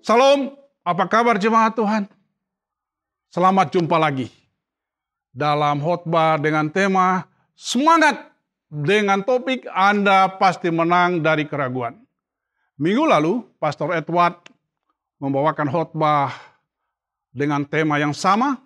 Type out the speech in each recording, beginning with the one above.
Salam, apa kabar jemaat Tuhan? Selamat jumpa lagi dalam khotbah dengan tema semangat dengan topik Anda pasti menang dari keraguan. Minggu lalu, Pastor Edward membawakan khotbah dengan tema yang sama,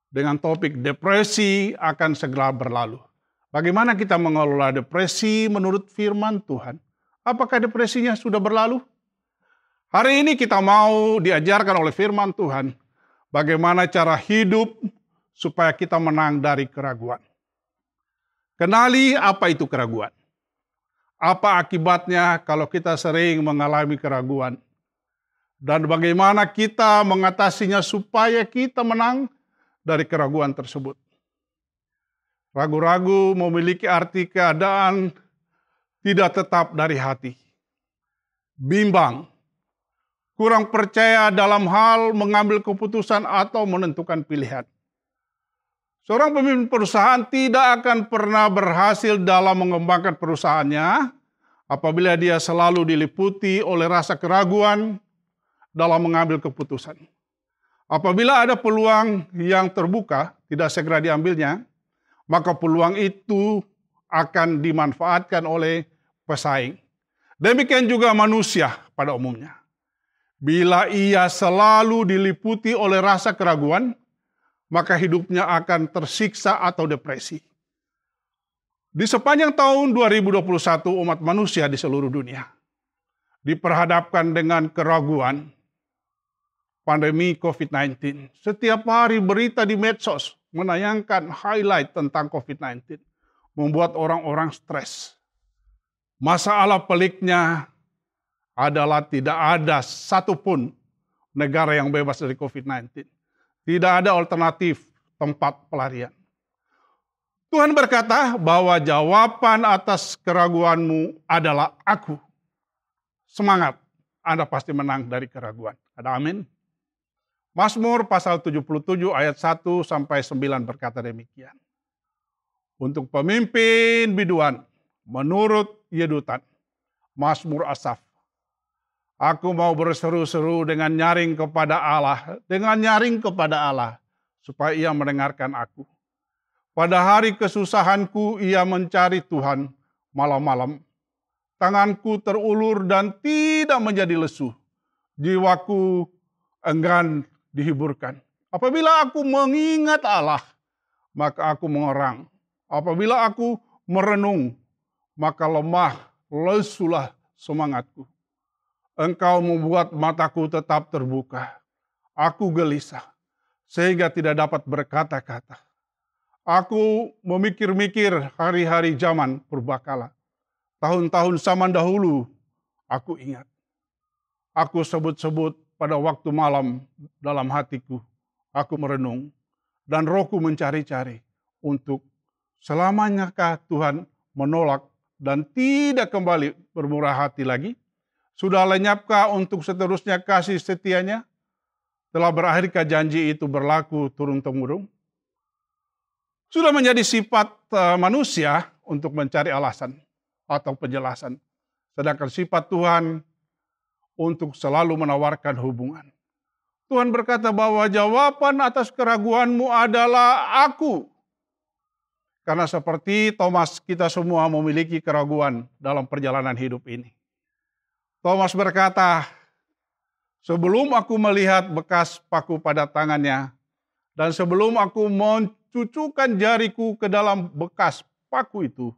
dengan topik depresi akan segera berlalu. Bagaimana kita mengelola depresi menurut firman Tuhan? Apakah depresinya sudah berlalu? Hari ini kita mau diajarkan oleh firman Tuhan bagaimana cara hidup supaya kita menang dari keraguan. Kenali apa itu keraguan. Apa akibatnya kalau kita sering mengalami keraguan. Dan bagaimana kita mengatasinya supaya kita menang dari keraguan tersebut. Ragu-ragu memiliki arti keadaan tidak tetap dari hati. Bimbang. Kurang percaya dalam hal mengambil keputusan atau menentukan pilihan. Seorang pemimpin perusahaan tidak akan pernah berhasil dalam mengembangkan perusahaannya apabila dia selalu diliputi oleh rasa keraguan dalam mengambil keputusan. Apabila ada peluang yang terbuka, tidak segera diambilnya, maka peluang itu akan dimanfaatkan oleh pesaing. Demikian juga manusia pada umumnya. Bila ia selalu diliputi oleh rasa keraguan, maka hidupnya akan tersiksa atau depresi. Di sepanjang tahun 2021, umat manusia di seluruh dunia diperhadapkan dengan keraguan pandemi COVID-19. Setiap hari berita di medsos menayangkan highlight tentang COVID-19, membuat orang-orang stres. Masalah peliknya adalah tidak ada satupun negara yang bebas dari COVID-19. Tidak ada alternatif tempat pelarian. Tuhan berkata bahwa jawaban atas keraguanmu adalah aku. Semangat, Anda pasti menang dari keraguan. Ada amin? Mazmur pasal 77 ayat 1 sampai 9 berkata demikian. Untuk pemimpin biduan, menurut Yedutan, Mazmur Asaf. Aku mau berseru-seru dengan nyaring kepada Allah, supaya ia mendengarkan aku. Pada hari kesusahanku ia mencari Tuhan malam-malam. Tanganku terulur dan tidak menjadi lesu. Jiwaku enggan dihiburkan. Apabila aku mengingat Allah, maka aku mengerang. Apabila aku merenung, maka lemah, lesulah semangatku. Engkau membuat mataku tetap terbuka. Aku gelisah, sehingga tidak dapat berkata-kata. Aku memikir-mikir hari-hari zaman purbakala. Tahun-tahun zaman dahulu, aku ingat. Aku sebut-sebut pada waktu malam dalam hatiku. Aku merenung, dan rohku mencari-cari untuk selamanyakah Tuhan menolak dan tidak kembali bermurah hati lagi? Sudah lenyapkah untuk seterusnya kasih setianya? Telah berakhirkah janji itu berlaku turun-temurun? Sudah menjadi sifat manusia untuk mencari alasan atau penjelasan. Sedangkan sifat Tuhan untuk selalu menawarkan hubungan. Tuhan berkata bahwa jawaban atas keraguanmu adalah aku. Karena seperti Thomas, kita semua memiliki keraguan dalam perjalanan hidup ini. Thomas berkata, sebelum aku melihat bekas paku pada tangannya, dan sebelum aku mencucukkan jariku ke dalam bekas paku itu,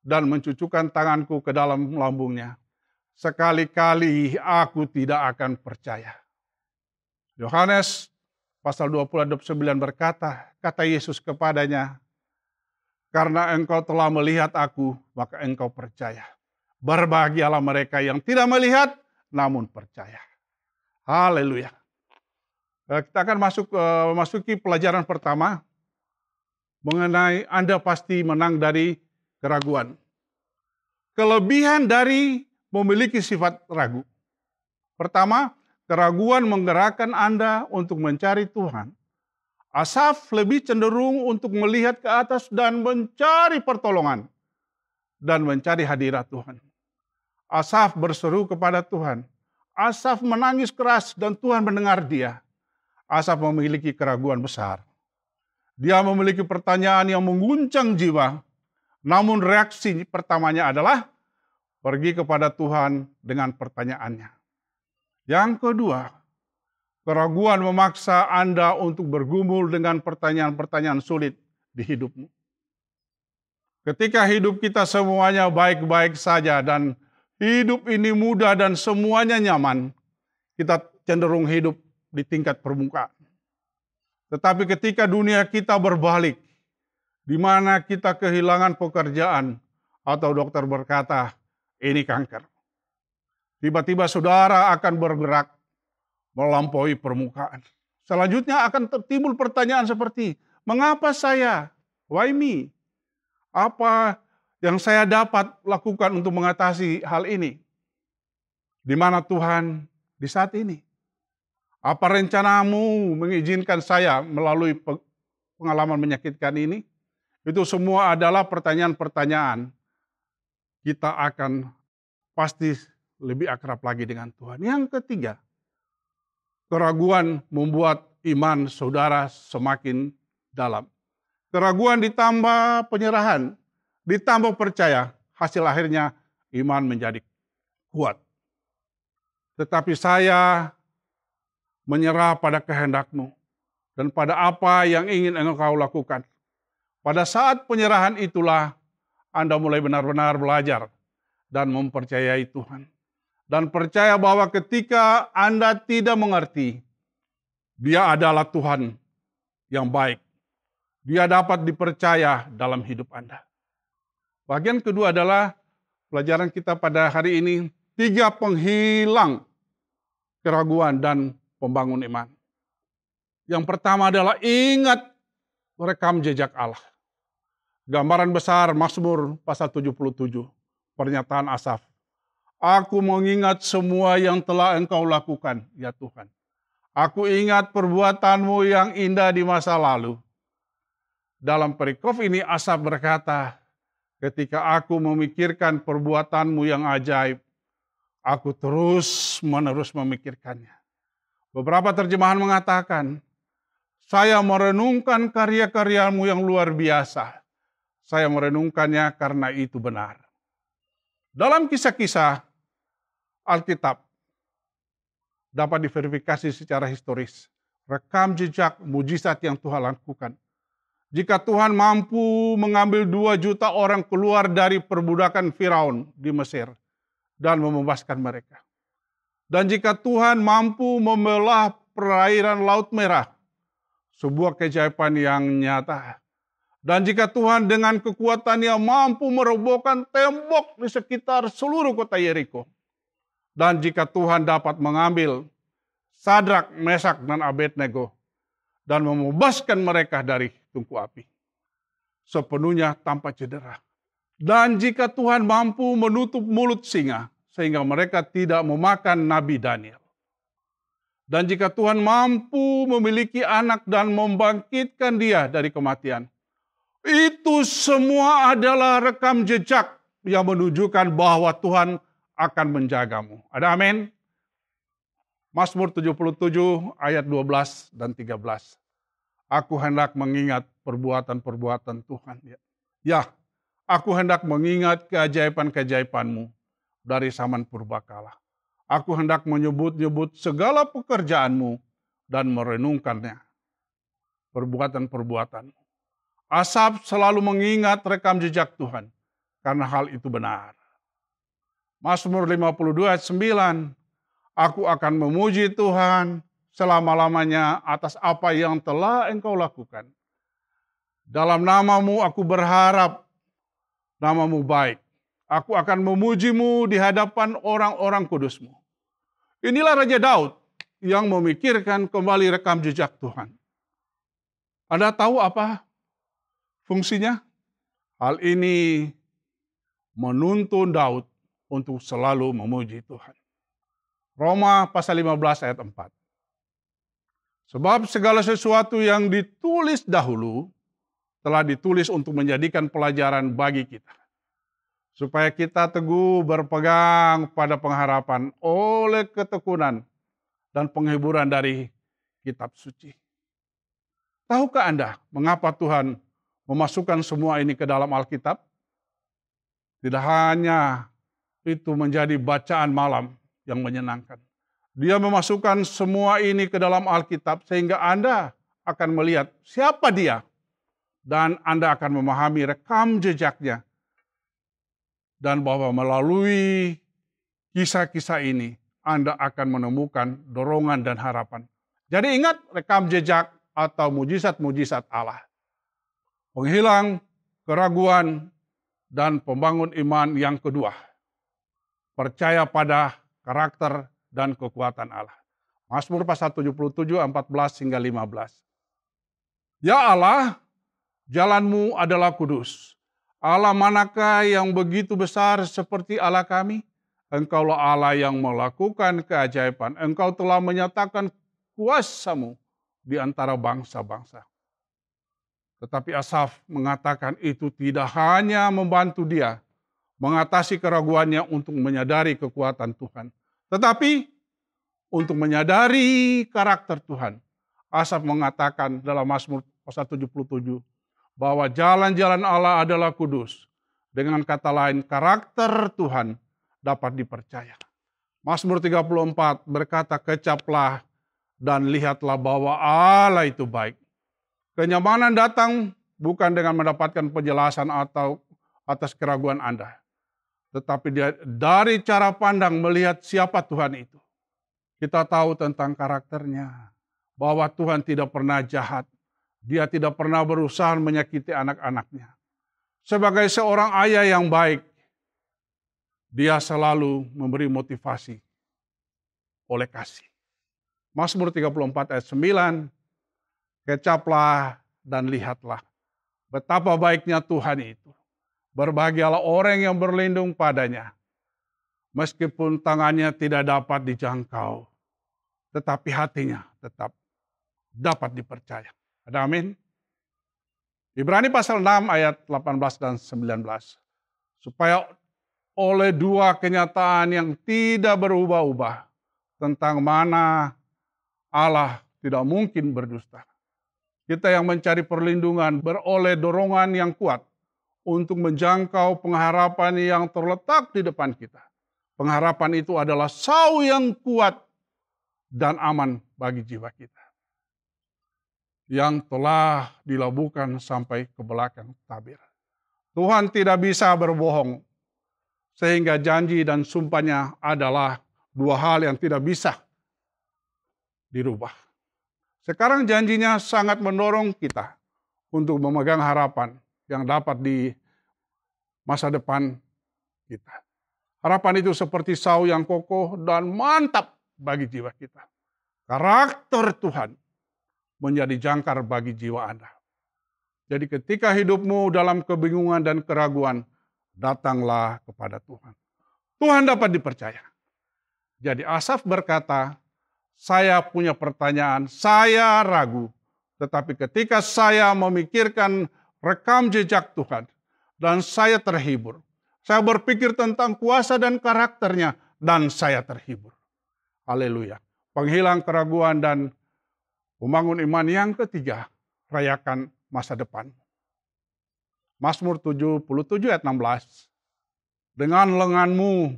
dan mencucukkan tanganku ke dalam lambungnya, sekali-kali aku tidak akan percaya. Yohanes pasal 20 ayat 9 berkata, kata Yesus kepadanya, karena engkau telah melihat aku, maka engkau percaya. Berbahagialah mereka yang tidak melihat, namun percaya. Haleluya. Kita akan masuki pelajaran pertama mengenai Anda pasti menang dari keraguan. Kelebihan dari memiliki sifat ragu. Pertama, keraguan menggerakkan Anda untuk mencari Tuhan. Asaf lebih cenderung untuk melihat ke atas dan mencari pertolongan dan mencari hadirat Tuhan. Asaf berseru kepada Tuhan, Asaf menangis keras dan Tuhan mendengar dia. Asaf memiliki keraguan besar. Dia memiliki pertanyaan yang mengguncang jiwa. Namun reaksi pertamanya adalah pergi kepada Tuhan dengan pertanyaannya. Yang kedua, keraguan memaksa Anda untuk bergumul dengan pertanyaan-pertanyaan sulit di hidupmu. Ketika hidup kita semuanya baik-baik saja dan hidup ini mudah dan semuanya nyaman, kita cenderung hidup di tingkat permukaan. Tetapi ketika dunia kita berbalik, di mana kita kehilangan pekerjaan, atau dokter berkata, ini kanker. Tiba-tiba saudara akan bergerak melampaui permukaan. Selanjutnya akan timbul pertanyaan seperti, mengapa saya? Why me? Apa yang saya dapat lakukan untuk mengatasi hal ini? Di mana Tuhan di saat ini? Apa rencanamu mengizinkan saya melalui pengalaman menyakitkan ini? Itu semua adalah pertanyaan-pertanyaan. Kita akan pasti lebih akrab lagi dengan Tuhan. Yang ketiga, keraguan membuat iman saudara semakin dalam. Keraguan ditambah penyerahan, ditambah percaya, hasil akhirnya iman menjadi kuat. Tetapi saya menyerah pada kehendak-Mu dan pada apa yang ingin Engkau lakukan. Pada saat penyerahan itulah Anda mulai benar-benar belajar dan mempercayai Tuhan. Dan percaya bahwa ketika Anda tidak mengerti, Dia adalah Tuhan yang baik. Dia dapat dipercaya dalam hidup Anda. Bagian kedua adalah pelajaran kita pada hari ini, 3 penghilang keraguan dan pembangun iman. Yang pertama adalah ingat rekam jejak Allah. Gambaran besar Mazmur pasal 77, pernyataan Asaf. Aku mengingat semua yang telah Engkau lakukan, ya Tuhan. Aku ingat perbuatan-Mu yang indah di masa lalu. Dalam perikop ini Asaf berkata, ketika aku memikirkan perbuatan-Mu yang ajaib, aku terus-menerus memikirkannya. Beberapa terjemahan mengatakan, saya merenungkan karya-karya-Mu yang luar biasa. Saya merenungkannya karena itu benar. Dalam kisah-kisah Alkitab dapat diverifikasi secara historis. Rekam jejak mujizat yang Tuhan lakukan. Jika Tuhan mampu mengambil 2 juta orang keluar dari perbudakan Firaun di Mesir dan membebaskan mereka. Dan jika Tuhan mampu membelah perairan Laut Merah, sebuah keajaiban yang nyata. Dan jika Tuhan dengan kekuatannya mampu merobohkan tembok di sekitar seluruh kota Yeriko. Dan jika Tuhan dapat mengambil Sadrak, Mesak, dan Abednego dan membebaskan mereka dari tungku api, sepenuhnya tanpa cedera. Dan jika Tuhan mampu menutup mulut singa sehingga mereka tidak memakan Nabi Daniel. Dan jika Tuhan mampu memiliki anak dan membangkitkan dia dari kematian, itu semua adalah rekam jejak yang menunjukkan bahwa Tuhan akan menjagamu. Ada amin? Mazmur 77 ayat 12 dan 13. Aku hendak mengingat perbuatan-perbuatan Tuhan. Ya, aku hendak mengingat keajaiban-keajaiban-Mu dari zaman purbakala. Aku hendak menyebut-nyebut segala pekerjaan-Mu dan merenungkannya. Perbuatan-perbuatan-Mu. Asaf selalu mengingat rekam jejak Tuhan karena hal itu benar. Mazmur 52 ayat 9. Aku akan memuji Tuhan selama-lamanya atas apa yang telah Engkau lakukan. Dalam nama-Mu aku berharap, nama-Mu baik. Aku akan memuji-Mu di hadapan orang-orang kudus-Mu. Inilah Raja Daud yang memikirkan kembali rekam jejak Tuhan. Anda tahu apa fungsinya? Hal ini menuntun Daud untuk selalu memuji Tuhan. Roma pasal 15 ayat 4. Sebab segala sesuatu yang ditulis dahulu telah ditulis untuk menjadikan pelajaran bagi kita. supaya kita teguh berpegang pada pengharapan oleh ketekunan dan penghiburan dari kitab suci. Tahukah Anda mengapa Tuhan memasukkan semua ini ke dalam Alkitab? Tidak hanya itu menjadi bacaan malam yang menyenangkan. Dia memasukkan semua ini ke dalam Alkitab sehingga Anda akan melihat siapa dia dan Anda akan memahami rekam jejaknya. Dan bahwa melalui kisah-kisah ini Anda akan menemukan dorongan dan harapan. Jadi ingat rekam jejak atau mujizat-mujizat Allah. Penghilang keraguan dan pembangun iman yang kedua. Percaya pada karakter dan kekuatan Allah. Mazmur pasal 77, 14 hingga 15. Ya Allah, jalanmu adalah kudus. Allah manakah yang begitu besar seperti Allah kami? Engkaulah Allah yang melakukan keajaiban. Engkau telah menyatakan kuasa-Mu di antara bangsa-bangsa. Tetapi Asaf mengatakan itu tidak hanya membantu dia mengatasi keraguannya untuk menyadari kekuatan Tuhan, tetapi untuk menyadari karakter Tuhan. Asaf mengatakan dalam Mazmur pasal 77 bahwa jalan-jalan Allah adalah kudus. Dengan kata lain, karakter Tuhan dapat dipercaya. Mazmur 34 berkata, kecaplah dan lihatlah bahwa Allah itu baik. Kenyamanan datang bukan dengan mendapatkan penjelasan atau atas keraguan Anda. Tetapi dari cara pandang melihat siapa Tuhan itu. Kita tahu tentang karakternya. Bahwa Tuhan tidak pernah jahat. Dia tidak pernah berusaha menyakiti anak-anaknya. Sebagai seorang ayah yang baik, dia selalu memberi motivasi oleh kasih. Mazmur 34 ayat 9, kecaplah dan lihatlah betapa baiknya Tuhan itu. Berbahagialah orang yang berlindung padanya. Meskipun tangannya tidak dapat dijangkau, tetapi hatinya tetap dapat dipercaya. Ada amin? Ibrani pasal 6 ayat 18 dan 19. Supaya oleh dua kenyataan yang tidak berubah-ubah tentang mana Allah tidak mungkin berdusta. Kita yang mencari perlindungan beroleh dorongan yang kuat untuk menjangkau pengharapan yang terletak di depan kita. Pengharapan itu adalah sau yang kuat dan aman bagi jiwa kita. Yang telah dilabuhkan sampai ke belakang tabir. Tuhan tidak bisa berbohong, sehingga janji dan sumpahnya adalah dua hal yang tidak bisa dirubah. Sekarang janjinya sangat mendorong kita untuk memegang harapan yang dapat di masa depan kita. Harapan itu seperti sau yang kokoh dan mantap bagi jiwa kita. Karakter Tuhan menjadi jangkar bagi jiwa Anda. Jadi ketika hidupmu dalam kebingungan dan keraguan, datanglah kepada Tuhan. Tuhan dapat dipercaya. Jadi Asaf berkata, saya punya pertanyaan, saya ragu. Tetapi ketika saya memikirkan rekam jejak Tuhan, dan saya terhibur. Saya berpikir tentang kuasa dan karakternya, dan saya terhibur. Haleluya. Penghilang keraguan dan membangun iman yang ketiga, rayakan masa depan. Mazmur 77 ayat 16. Dengan lenganmu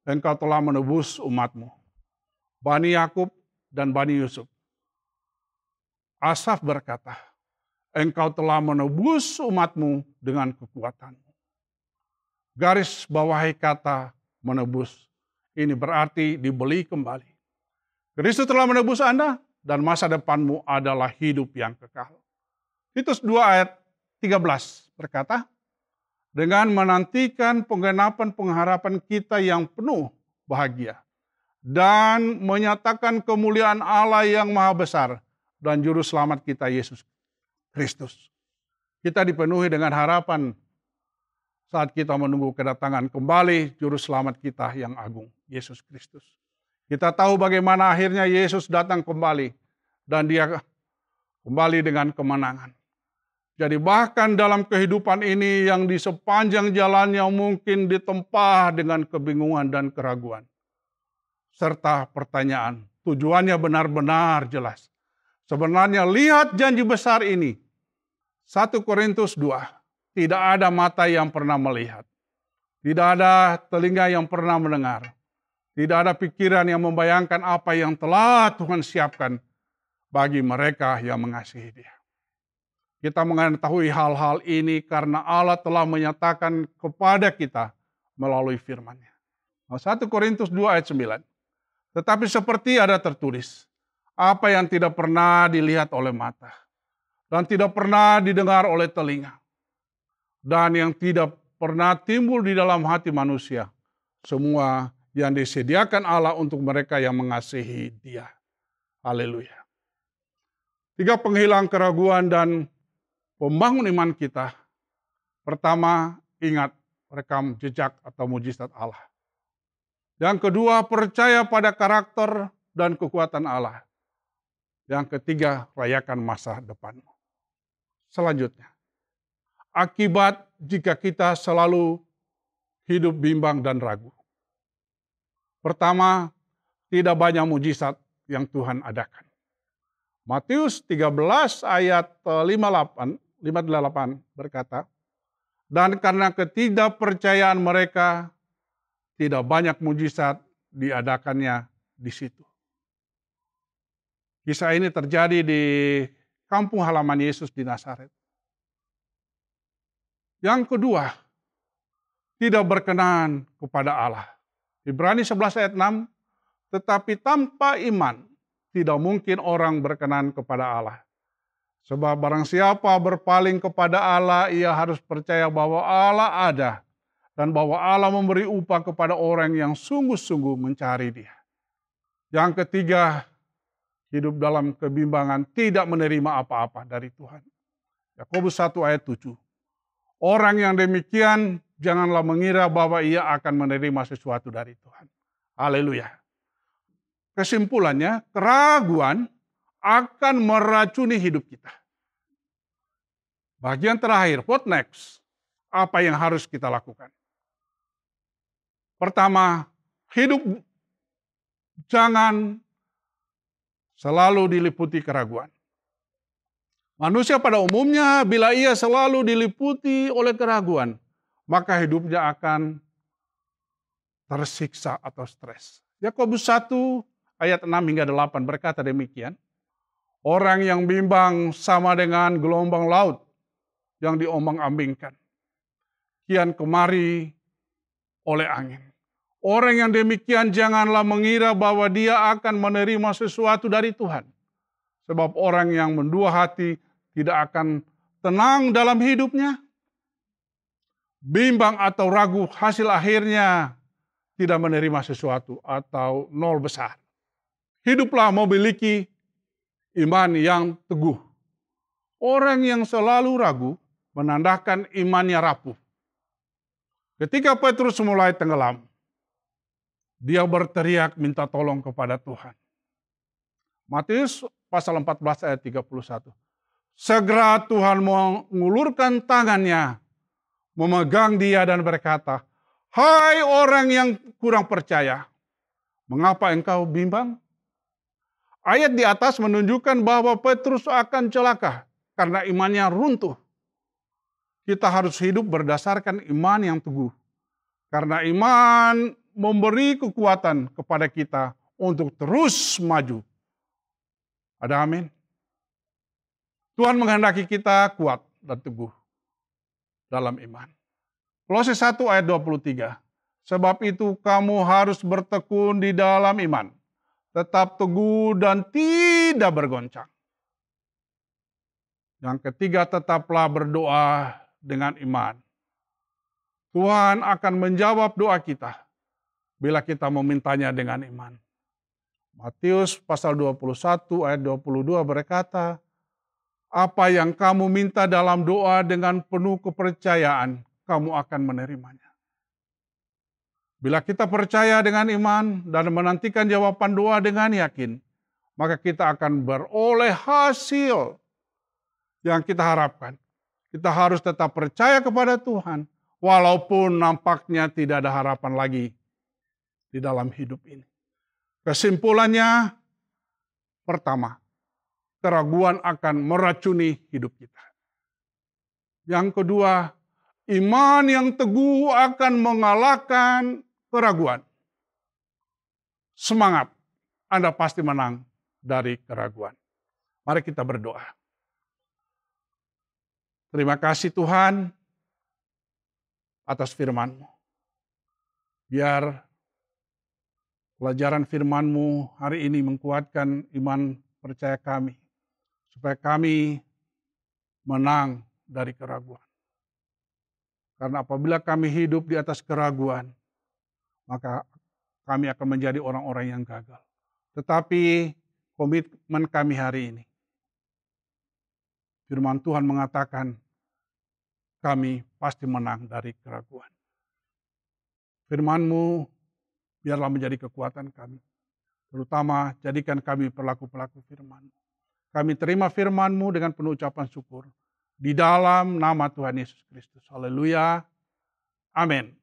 engkau telah menebus umatmu, Bani Yakub dan Bani Yusuf. Asaf berkata, engkau telah menebus umatmu dengan kekuatanmu. Garis bawahi kata menebus. Ini berarti dibeli kembali. Kristus telah menebus Anda dan masa depanmu adalah hidup yang kekal. Titus 2 ayat 13 berkata, dengan menantikan penggenapan pengharapan kita yang penuh bahagia dan menyatakan kemuliaan Allah yang maha besar dan juru selamat kita Yesus Kristus. Kita dipenuhi dengan harapan saat kita menunggu kedatangan kembali juru selamat kita yang agung, Yesus Kristus. Kita tahu bagaimana akhirnya Yesus datang kembali dan dia kembali dengan kemenangan. Jadi bahkan dalam kehidupan ini yang di sepanjang jalannya mungkin ditempa dengan kebingungan dan keraguan. Serta pertanyaan, tujuannya benar-benar jelas. Sebenarnya lihat janji besar ini. 1 Korintus 2, tidak ada mata yang pernah melihat. Tidak ada telinga yang pernah mendengar. Tidak ada pikiran yang membayangkan apa yang telah Tuhan siapkan bagi mereka yang mengasihi Dia. Kita mengetahui hal-hal ini karena Allah telah menyatakan kepada kita melalui firman-Nya. 1 Korintus 2 ayat 9. Tetapi seperti ada tertulis, apa yang tidak pernah dilihat oleh mata, dan tidak pernah didengar oleh telinga, dan yang tidak pernah timbul di dalam hati manusia, semua yang disediakan Allah untuk mereka yang mengasihi Dia. Haleluya. 3 penghilang keraguan dan pembangun iman kita. Pertama, ingat rekam jejak atau mujizat Allah. Yang kedua, percaya pada karakter dan kekuatan Allah. Yang ketiga, rayakan masa depanmu. Selanjutnya, akibat jika kita selalu hidup bimbang dan ragu. Pertama, tidak banyak mujizat yang Tuhan adakan. Matius 13 ayat 58 berkata, dan karena ketidakpercayaan mereka, tidak banyak mujizat diadakannya di situ. Kisah ini terjadi di kampung halaman Yesus di Nazaret. Yang kedua, tidak berkenan kepada Allah. Ibrani 11 ayat 6, tetapi tanpa iman tidak mungkin orang berkenan kepada Allah. Sebab barang siapa berpaling kepada Allah, ia harus percaya bahwa Allah ada dan bahwa Allah memberi upah kepada orang yang sungguh-sungguh mencari Dia. Yang ketiga, hidup dalam kebimbangan, tidak menerima apa-apa dari Tuhan. Yakobus 1 ayat 7. Orang yang demikian janganlah mengira bahwa ia akan menerima sesuatu dari Tuhan. Haleluya. Kesimpulannya, keraguan akan meracuni hidup kita. Bagian terakhir, what next? Apa yang harus kita lakukan? Pertama, hidup jangan selalu diliputi keraguan. Manusia pada umumnya bila ia selalu diliputi oleh keraguan, maka hidupnya akan tersiksa atau stres. Yakobus 1 ayat 6 hingga 8 berkata demikian. Orang yang bimbang sama dengan gelombang laut yang diombang-ambingkan, kian kemari oleh angin. Orang yang demikian janganlah mengira bahwa dia akan menerima sesuatu dari Tuhan. Sebab orang yang mendua hati tidak akan tenang dalam hidupnya. Bimbang atau ragu, hasil akhirnya tidak menerima sesuatu atau nol besar. Hiduplah memiliki iman yang teguh. Orang yang selalu ragu menandakan imannya rapuh. Ketika Petrus mulai tenggelam, dia berteriak minta tolong kepada Tuhan. Matius pasal 14 ayat 31. Segera Tuhan mengulurkan tangannya, memegang dia dan berkata, hai orang yang kurang percaya, mengapa engkau bimbang? Ayat di atas menunjukkan bahwa Petrus akan celaka karena imannya runtuh. Kita harus hidup berdasarkan iman yang teguh. Karena iman memberi kekuatan kepada kita untuk terus maju. Ada amin? Tuhan menghendaki kita kuat dan teguh dalam iman. Kolose 1 ayat 23. Sebab itu kamu harus bertekun di dalam iman. Tetap teguh dan tidak bergoncang. Yang ketiga, tetaplah berdoa dengan iman. Tuhan akan menjawab doa kita bila kita memintanya dengan iman. Matius pasal 21 ayat 22 berkata, apa yang kamu minta dalam doa dengan penuh kepercayaan, kamu akan menerimanya. Bila kita percaya dengan iman dan menantikan jawaban doa dengan yakin, maka kita akan beroleh hasil yang kita harapkan. Kita harus tetap percaya kepada Tuhan, walaupun nampaknya tidak ada harapan lagi di dalam hidup ini. Kesimpulannya, pertama, keraguan akan meracuni hidup kita. Yang kedua, iman yang teguh akan mengalahkan keraguan. Semangat, Anda pasti menang dari keraguan. Mari kita berdoa. Terima kasih Tuhan atas firman-Mu. Biar pelajaran firman-Mu hari ini menguatkan iman percaya kami. Supaya kami menang dari keraguan. Karena apabila kami hidup di atas keraguan, maka kami akan menjadi orang-orang yang gagal. Tetapi komitmen kami hari ini, firman Tuhan mengatakan, kami pasti menang dari keraguan. Firman-Mu biarlah menjadi kekuatan kami. Terutama jadikan kami pelaku-pelaku firman-Mu. Kami terima firman-Mu dengan penuh ucapan syukur. Di dalam nama Tuhan Yesus Kristus. Haleluya. Amin.